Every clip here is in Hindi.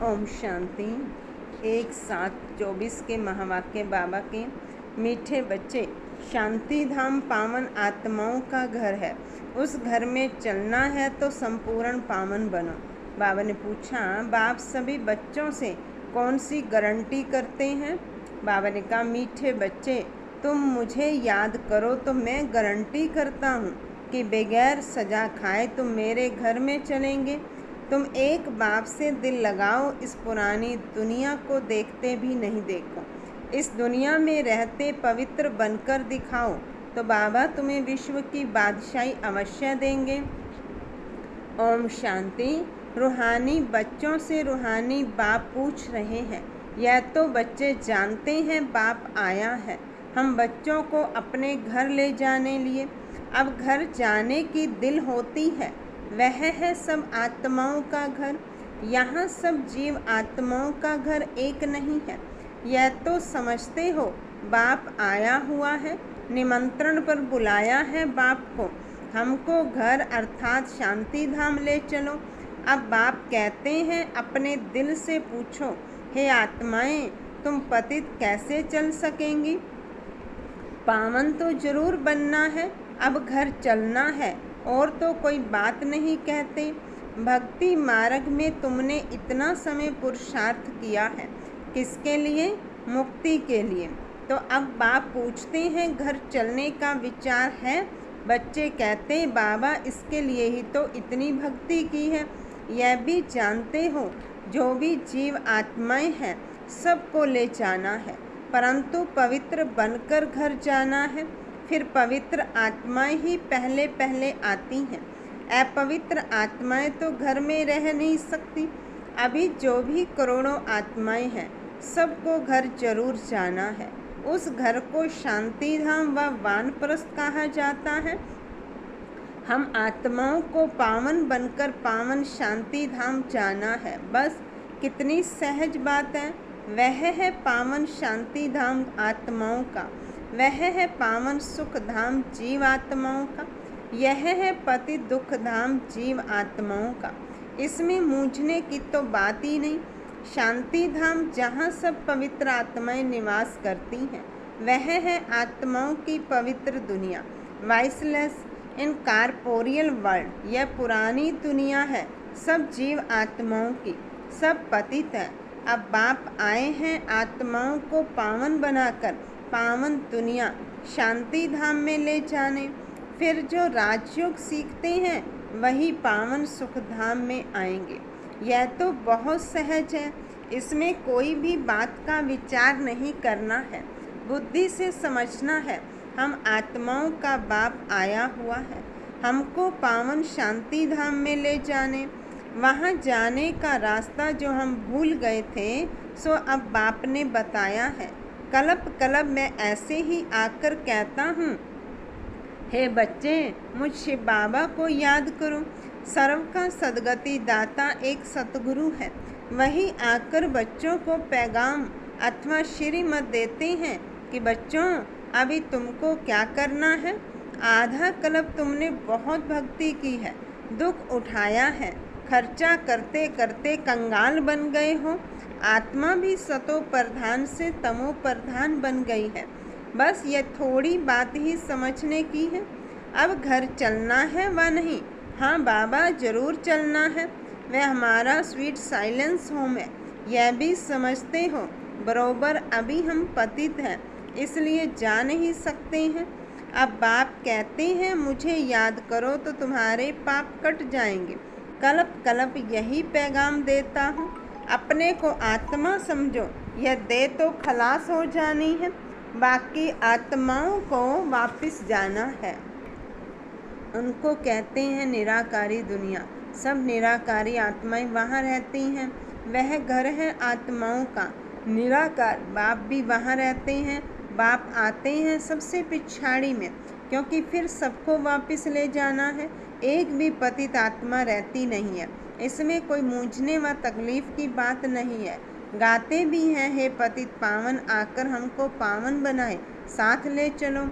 ओम शांति। 1/7/24 के महावाक्य बाबा के मीठे बच्चे, शांति धाम पावन आत्माओं का घर है। उस घर में चलना है तो संपूर्ण पावन बनो। बाबा ने पूछा, बाप सभी बच्चों से कौन सी गारंटी करते हैं? बाबा ने कहा, मीठे बच्चे, तुम मुझे याद करो तो मैं गारंटी करता हूँ कि बगैर सजा खाए तुम मेरे घर में चलेंगे। तुम एक बाप से दिल लगाओ, इस पुरानी दुनिया को देखते भी नहीं देखो। इस दुनिया में रहते पवित्र बनकर दिखाओ तो बाबा तुम्हें विश्व की बादशाही अवश्य देंगे। ओम शांति। रूहानी बच्चों से रूहानी बाप पूछ रहे हैं। यह तो बच्चे जानते हैं बाप आया है हम बच्चों को अपने घर ले जाने लिए। अब घर जाने की दिल होती है, वह है सब आत्माओं का घर। यहाँ सब जीव आत्माओं का घर एक नहीं है, यह तो समझते हो। बाप आया हुआ है, निमंत्रण पर बुलाया है बाप को। हमको घर अर्थात शांति धाम ले चलो। अब बाप कहते हैं, अपने दिल से पूछो, हे आत्माएं, तुम पतित कैसे चल सकेंगी? पावन तो जरूर बनना है, अब घर चलना है और तो कोई बात नहीं कहते। भक्ति मार्ग में तुमने इतना समय पुरुषार्थ किया है, किसके लिए? मुक्ति के लिए। तो अब बाप पूछते हैं, घर चलने का विचार है? बच्चे कहते, बाबा इसके लिए ही तो इतनी भक्ति की है। यह भी जानते हो, जो भी जीव आत्माएं हैं सबको ले जाना है, परंतु पवित्र बनकर घर जाना है। फिर पवित्र आत्माएं ही पहले पहले आती हैं। अपवित्र आत्माएं तो घर में रह नहीं सकती। अभी जो भी करोड़ों आत्माएं हैं सबको घर जरूर जाना है। उस घर को शांति धाम व वानप्रस्थ कहा जाता है। हम आत्माओं को पावन बनकर पावन शांति धाम जाना है। बस कितनी सहज बात है। वह है पावन शांति धाम आत्माओं का, वह है पावन सुख धाम जीव आत्माओं का, यह है पति दुख धाम जीव आत्माओं का। इसमें मूझने की तो बात ही नहीं। शांति धाम जहाँ सब पवित्र आत्माएं निवास करती हैं, वह है आत्माओं की पवित्र दुनिया, वाइसलेस इन कारपोरियल वर्ल्ड। यह पुरानी दुनिया है, सब जीव आत्माओं की, सब पतित है। अब बाप आए हैं आत्माओं को पावन बनाकर पावन दुनिया शांति धाम में ले जाने। फिर जो राजयोग सीखते हैं वही पावन सुख धाम में आएंगे। यह तो बहुत सहज है, इसमें कोई भी बात का विचार नहीं करना है, बुद्धि से समझना है। हम आत्माओं का बाप आया हुआ है, हमको पावन शांति धाम में ले जाने। वहाँ जाने का रास्ता जो हम भूल गए थे, सो अब बाप ने बताया है। कल्प कल्प मैं ऐसे ही आकर कहता हूँ, हे बच्चे, मुझ शिव बाबा को याद करो। सर्व का सदगति दाता एक सतगुरु है। वही आकर बच्चों को पैगाम अथवा श्रीमत देते हैं कि बच्चों, अभी तुमको क्या करना है। आधा कल्प तुमने बहुत भक्ति की है, दुख उठाया है, खर्चा करते करते कंगाल बन गए हो। आत्मा भी सतो प्रधान से तमो प्रधान बन गई है। बस ये थोड़ी बात ही समझने की है। अब घर चलना है व नहीं? हाँ बाबा, जरूर चलना है। वह हमारा स्वीट साइलेंस होम है, यह भी समझते हो। बरोबर अभी हम पतित हैं, इसलिए जा नहीं सकते हैं। अब बाप कहते हैं, मुझे याद करो तो तुम्हारे पाप कट जाएंगे। कल्प कल्प यही पैगाम देता हूँ। अपने को आत्मा समझो, यह देह तो खलास हो जानी है, बाकी आत्माओं को वापस जाना है। उनको कहते हैं निराकारी दुनिया। सब निराकारी आत्माएं वहाँ रहती हैं, वह घर है आत्माओं का। निराकार बाप भी वहाँ रहते हैं। बाप आते हैं सबसे पिछाड़ी में, क्योंकि फिर सबको वापस ले जाना है। एक भी पतित आत्मा रहती नहीं है। इसमें कोई मूझने व तकलीफ की बात नहीं है। गाते भी हैं, हे पतित पावन, आकर हमको पावन बनाए, साथ ले चलो।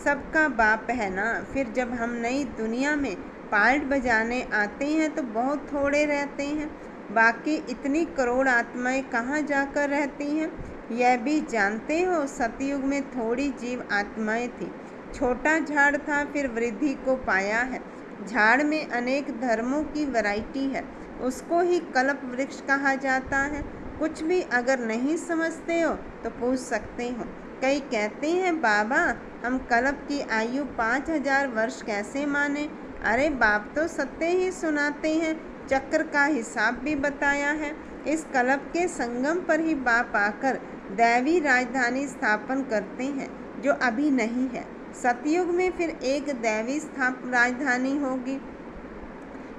सबका बाप है ना। फिर जब हम नई दुनिया में पार्ट बजाने आते हैं तो बहुत थोड़े रहते हैं। बाकी इतनी करोड़ आत्माएं कहाँ जाकर रहती हैं? यह भी जानते हो, सतयुग में थोड़ी जीव आत्माएं थी। छोटा झाड़ था, फिर वृद्धि को पाया है। झाड़ में अनेक धर्मों की वैरायटी है, उसको ही कल्प वृक्ष कहा जाता है। कुछ भी अगर नहीं समझते हो तो पूछ सकते हो। कई कहते हैं, बाबा हम कल्प की आयु 5000 वर्ष कैसे माने? अरे बाप तो सत्य ही सुनाते हैं, चक्र का हिसाब भी बताया है। इस कल्प के संगम पर ही बाप आकर दैवी राजधानी स्थापन करते हैं, जो अभी नहीं है। सतयुग में फिर एक दैवी राजधानी होगी।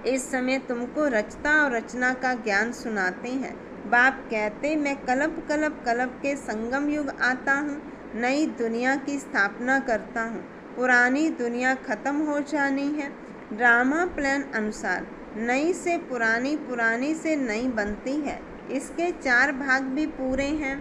इस समय तुमको रचता और रचना का ज्ञान सुनाते हैं। बाप कहते, मैं कल्प कल्प कल्प के संगम युग आता हूँ, नई दुनिया की स्थापना करता हूँ। पुरानी दुनिया खत्म हो जानी है। ड्रामा प्लान अनुसार नई से पुरानी, पुरानी से नई बनती है। इसके 4 भाग भी पूरे हैं,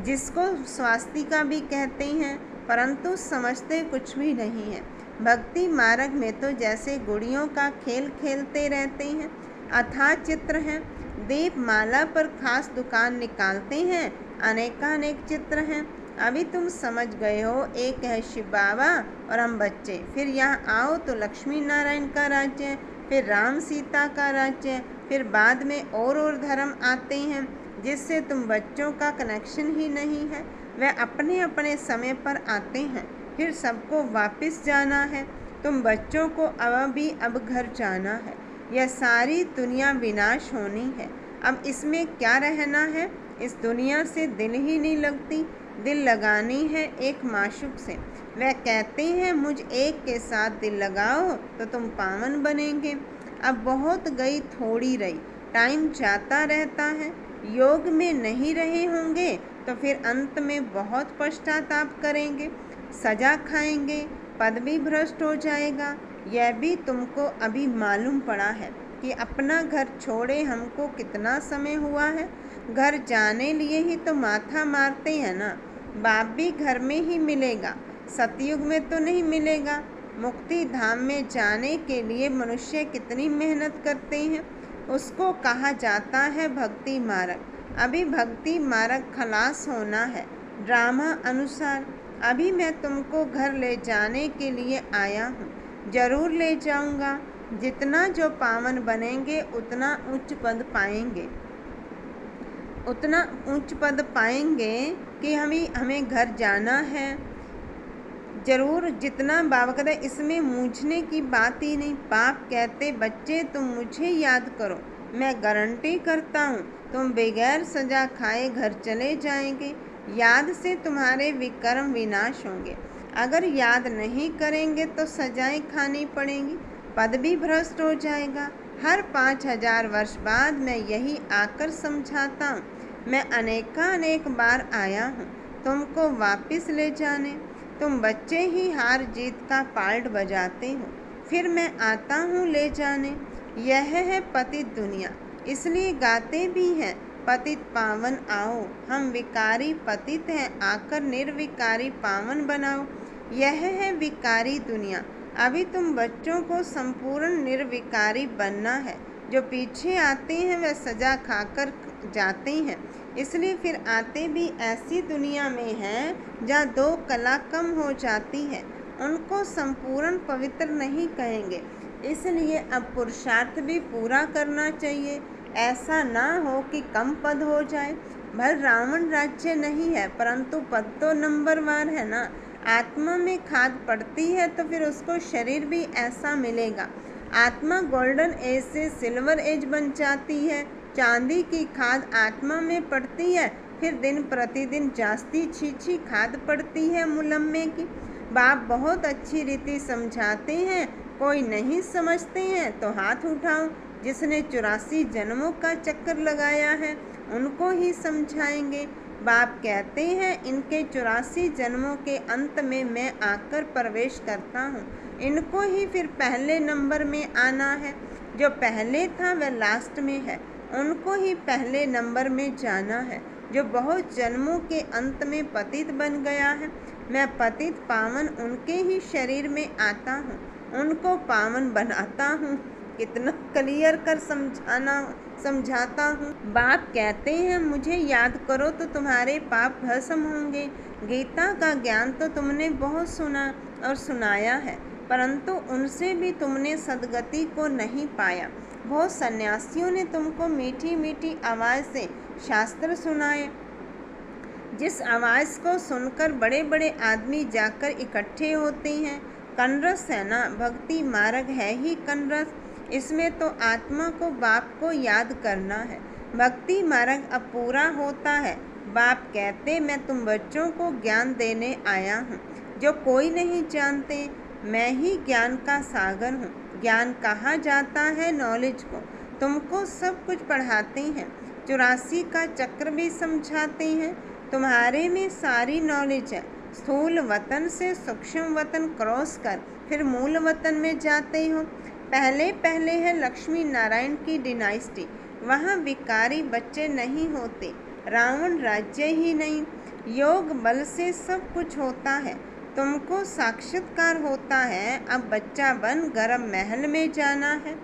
जिसको स्वास्तिका भी कहते हैं, परंतु समझते कुछ भी नहीं है। भक्ति मार्ग में तो जैसे गुड़ियों का खेल खेलते रहते हैं। अथाह चित्र हैं, दीपमाला पर खास दुकान निकालते हैं, अनेकानेक चित्र हैं। अभी तुम समझ गए हो, एक है शिव बाबा और हम बच्चे। फिर यहाँ आओ तो लक्ष्मी नारायण का राज्य है, फिर राम सीता का राज्य है, फिर बाद में और धर्म आते हैं जिससे तुम बच्चों का कनेक्शन ही नहीं है। वह अपने अपने समय पर आते हैं, फिर सबको वापस जाना है। तुम बच्चों को अब घर जाना है। यह सारी दुनिया विनाश होनी है। अब इसमें क्या रहना है? इस दुनिया से दिल ही नहीं लगती। दिल लगानी है एक माशूक से। वह कहते हैं, मुझ एक के साथ दिल लगाओ तो तुम पावन बनेंगे। अब बहुत गई थोड़ी रही, टाइम जाता रहता है। योग में नहीं रहे होंगे तो फिर अंत में बहुत पश्चाताप करेंगे, सजा खाएंगे, पद भी भ्रष्ट हो जाएगा। यह भी तुमको अभी मालूम पड़ा है कि अपना घर छोड़े हमको कितना समय हुआ है। घर जाने लिए ही तो माथा मारते हैं ना। बाप भी घर में ही मिलेगा, सतयुग में तो नहीं मिलेगा। मुक्ति धाम में जाने के लिए मनुष्य कितनी मेहनत करते हैं, उसको कहा जाता है भक्ति मार्ग। अभी भक्ति मार्ग खलास होना है ड्रामा अनुसार। अभी मैं तुमको घर ले जाने के लिए आया हूँ, जरूर ले जाऊँगा। जितना जो पावन बनेंगे उतना उच्च पद पाएंगे, उतना उच्च पद पाएंगे कि हमें घर जाना है जरूर। जितना बाबा कहते, इसमें मूझने की बात ही नहीं। बाप कहते, बच्चे तुम मुझे याद करो, मैं गारंटी करता हूँ तुम बगैर सजा खाए घर चले जाएंगे। याद से तुम्हारे विकर्म विनाश होंगे। अगर याद नहीं करेंगे तो सजाएं खानी पड़ेंगी, पद भी भ्रष्ट हो जाएगा। हर 5000 वर्ष बाद मैं यही आकर समझाता हूँ। मैं अनेकानेक बार आया हूँ तुमको वापस ले जाने। तुम बच्चे ही हार जीत का पार्ट बजाते हो, फिर मैं आता हूँ ले जाने। यह है पतित दुनिया, इसलिए गाते भी हैं, पतित पावन आओ। हम विकारी पतित हैं, आकर निर्विकारी पावन बनाओ। यह है विकारी दुनिया। अभी तुम बच्चों को संपूर्ण निर्विकारी बनना है। जो पीछे आते हैं वह सजा खाकर जाते हैं, इसलिए फिर आते भी ऐसी दुनिया में हैं जहाँ 2 कला कम हो जाती है। उनको संपूर्ण पवित्र नहीं कहेंगे, इसलिए अब पुरुषार्थ भी पूरा करना चाहिए। ऐसा ना हो कि कम पद हो जाए। भर रावण राज्य नहीं है, परंतु पद तो नंबरवार है ना। आत्मा में खाद पड़ती है तो फिर उसको शरीर भी ऐसा मिलेगा। आत्मा गोल्डन एज से सिल्वर एज बन जाती है। चांदी की खाद आत्मा में पड़ती है, फिर दिन प्रतिदिन जास्ती छीछी खाद पड़ती है मुलम्मे की। बाप बहुत अच्छी रीति समझाते हैं, कोई नहीं समझते हैं तो हाथ उठाओ। जिसने 84 जन्मों का चक्कर लगाया है उनको ही समझाएंगे। बाप कहते हैं, इनके 84 जन्मों के अंत में मैं आकर प्रवेश करता हूँ। इनको ही फिर पहले नंबर में आना है। जो पहले था वह लास्ट में है, उनको ही पहले नंबर में जाना है। जो बहुत जन्मों के अंत में पतित बन गया है, मैं पतित पावन उनके ही शरीर में आता हूँ, उनको पावन बनाता हूँ। कितना क्लियर कर समझाता हूँ। बाप कहते हैं मुझे याद करो तो तुम्हारे पाप भस्म होंगे। गीता का ज्ञान तो तुमने बहुत सुना और सुनाया है, परंतु उनसे भी तुमने सद्गति को नहीं पाया। बहुत सन्यासियों ने तुमको मीठी मीठी आवाज़ से शास्त्र सुनाए, जिस आवाज़ को सुनकर बड़े बड़े आदमी जाकर इकट्ठे होते हैं। कनरस है ना, भक्ति मार्ग है ही कनरस। इसमें तो आत्मा को बाप को याद करना है। भक्ति मार्ग अब पूरा होता है। बाप कहते मैं तुम बच्चों को ज्ञान देने आया हूँ जो कोई नहीं जानते। मैं ही ज्ञान का सागर हूँ। ज्ञान कहा जाता है नॉलेज को। तुमको सब कुछ पढ़ाते हैं, 84 का चक्र भी समझाते हैं। तुम्हारे में सारी नॉलेज है। स्थूल वतन से सूक्ष्म वतन क्रॉस कर फिर मूल वतन में जाते हो। पहले पहले है लक्ष्मी नारायण की डिनाइस्टी। वहाँ विकारी बच्चे नहीं होते, रावण राज्य ही नहीं। योग बल से सब कुछ होता है। तुमको साक्षात्कार होता है। अब बच्चा बन गर्म महल में जाना है।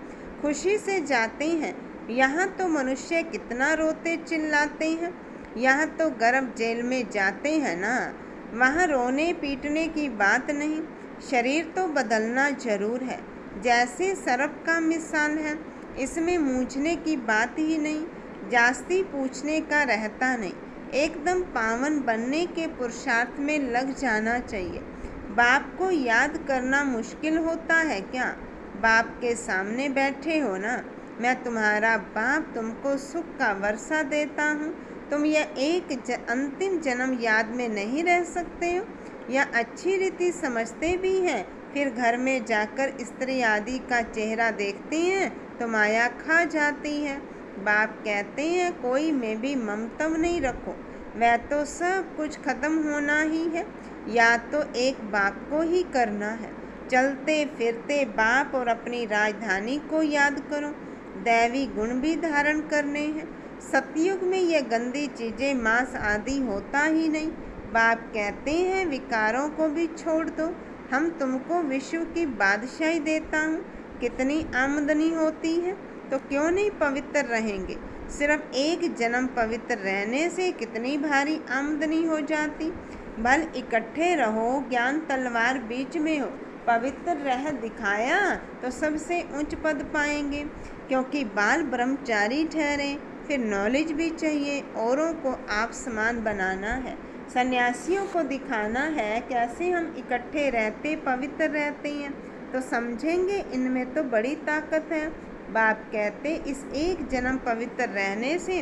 खुशी से जाते हैं। यहाँ तो मनुष्य कितना रोते चिल्लाते हैं। यहाँ तो गर्भ जेल में जाते हैं ना। वहाँ रोने पीटने की बात नहीं। शरीर तो बदलना जरूर है, जैसे सरफ का मिसाल है। इसमें मूझने की बात ही नहीं, जास्ती पूछने का रहता नहीं। एकदम पावन बनने के पुरुषार्थ में लग जाना चाहिए। बाप को याद करना मुश्किल होता है क्या? बाप के सामने बैठे हो ना। मैं तुम्हारा बाप तुमको सुख का वर्षा देता हूँ। तुम यह अंतिम जन्म याद में नहीं रह सकते हो। यह अच्छी रीति समझते भी हैं। फिर घर में जाकर स्त्री आदि का चेहरा देखते हैं तो माया खा जाती है। बाप कहते हैं कोई में भी ममतव नहीं रखो। वह तो सब कुछ खत्म होना ही है। याद तो एक बाप को ही करना है। चलते फिरते बाप और अपनी राजधानी को याद करो। दैवी गुण भी धारण करने हैं। सतयुग में यह गंदी चीज़ें मांस आदि होता ही नहीं। बाप कहते हैं विकारों को भी छोड़ दो। हम तुमको विश्व की बादशाही देता हूँ। कितनी आमदनी होती है तो क्यों नहीं पवित्र रहेंगे। सिर्फ एक जन्म पवित्र रहने से कितनी भारी आमदनी हो जाती। बल इकट्ठे रहो, ज्ञान तलवार बीच में हो। पवित्र रह दिखाया तो सबसे उच्च पद पाएंगे। क्योंकि बाल ब्रह्मचारी ठहरे, फिर नॉलेज भी चाहिए। औरों को आप समान बनाना है। सन्यासियों को दिखाना है कैसे हम इकट्ठे रहते पवित्र रहते हैं, तो समझेंगे इनमें तो बड़ी ताकत है। बाप कहते इस एक जन्म पवित्र रहने से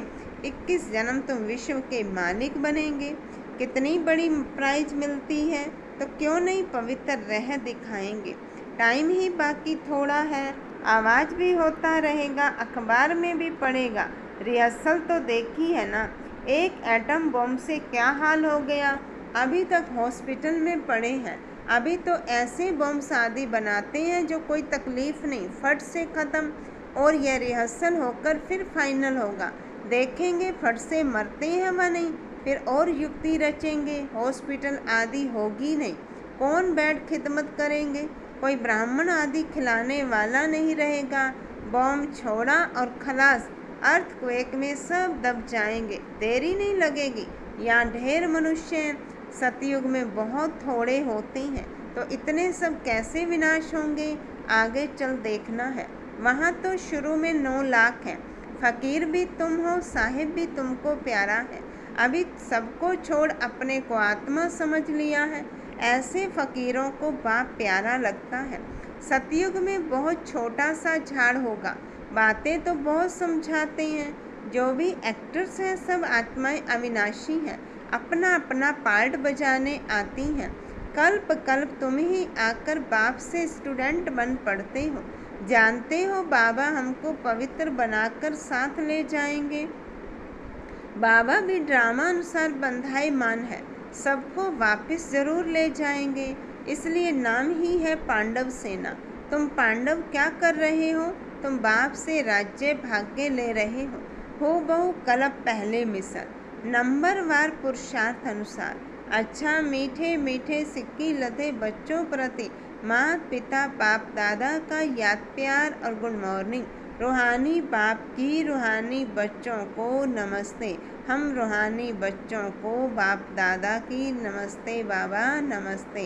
21 जन्म तुम विश्व के मालिक बनेंगे। कितनी बड़ी प्राइज मिलती है, तो क्यों नहीं पवित्र रह दिखाएंगे। टाइम ही बाकी थोड़ा है। आवाज़ भी होता रहेगा, अखबार में भी पड़ेगा। रिहर्सल तो देखी है ना। एक एटम बम से क्या हाल हो गया। अभी तक हॉस्पिटल में पड़े हैं। अभी तो ऐसे बम शादी बनाते हैं जो कोई तकलीफ नहीं, फट से ख़त्म। और यह रिहर्सल होकर फिर फाइनल होगा। देखेंगे फट से मरते हैं व नहीं। फिर और युक्ति रचेंगे। हॉस्पिटल आदि होगी नहीं। कौन बेड खिदमत करेंगे। कोई ब्राह्मण आदि खिलाने वाला नहीं रहेगा। बम छोड़ा और खलास। अर्थक्वेक में सब दब जाएंगे। देरी नहीं लगेगी। यहाँ ढेर मनुष्य हैं। सतयुग में बहुत थोड़े होते हैं, तो इतने सब कैसे विनाश होंगे। आगे चल देखना है। वहाँ तो शुरू में 9 लाख हैं। फ़कीर भी तुम हो, साहिब भी तुमको प्यारा है। अभी सबको छोड़ अपने को आत्मा समझ लिया है। ऐसे फ़कीरों को बाप प्यारा लगता है। सतयुग में बहुत छोटा सा झाड़ होगा। बातें तो बहुत समझाते हैं। जो भी एक्टर्स हैं सब आत्माएं अविनाशी हैं। अपना अपना पार्ट बजाने आती हैं। कल्प कल्प तुम ही आकर बाप से स्टूडेंट बन पढ़ते हो। जानते हो बाबा हमको पवित्र बनाकर साथ ले जाएंगे। बाबा भी ड्रामा अनुसार बंधाईमान है। सबको वापस ज़रूर ले जाएंगे। इसलिए नाम ही है पांडव सेना। तुम पांडव क्या कर रहे हो। तुम बाप से राज्य भाग्य ले रहे हो बहु कल्प पहले मिसल। नंबरवार पुरुषार्थ अनुसार। अच्छा मीठे मीठे सिक्की लदे बच्चों प्रति माता पिता बाप दादा का याद प्यार और गुड मॉर्निंग। रूहानी बाप की रूहानी बच्चों को नमस्ते। हम रूहानी बच्चों को बाप दादा की नमस्ते बाबा नमस्ते।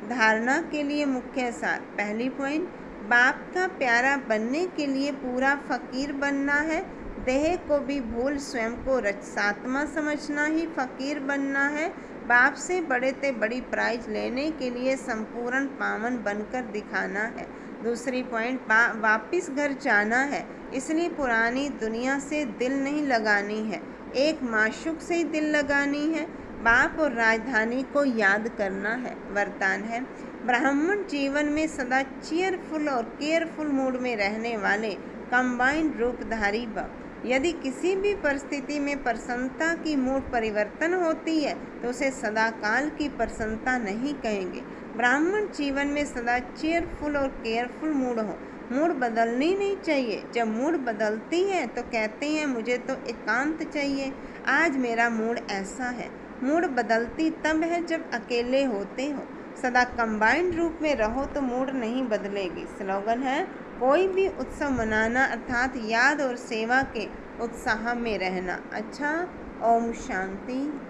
धारणा के लिए मुख्य सार। पहली पॉइंट, बाप का प्यारा बनने के लिए पूरा फकीर बनना है। देह को भी भूल स्वयं को रजसात्मा समझना ही फकीर बनना है। बाप से बड़े से बड़ी प्राइज लेने के लिए संपूर्ण पावन बनकर दिखाना है। दूसरी पॉइंट, वापिस घर जाना है, इसलिए पुरानी दुनिया से दिल नहीं लगानी है, एक माशूक से ही दिल लगानी है। बाप और राजधानी को याद करना है। वरदान है, ब्राह्मण जीवन में सदा चीयरफुल और केयरफुल मूड में रहने वाले कंबाइंड रूपधारी भव। यदि किसी भी परिस्थिति में प्रसन्नता की मूड परिवर्तन होती है तो उसे सदाकाल की प्रसन्नता नहीं कहेंगे। ब्राह्मण जीवन में सदा चीयरफुल और केयरफुल मूड हो। मूड बदलनी नहीं चाहिए। जब मूड बदलती है तो कहते हैं मुझे तो एकांत चाहिए, आज मेरा मूड ऐसा है। मूड बदलती तब है जब अकेले होते हो। सदा कंबाइंड रूप में रहो तो मूड नहीं बदलेगी। स्लोगन है, कोई भी उत्सव मनाना अर्थात याद और सेवा के उत्साह में रहना। अच्छा, ओम शांति।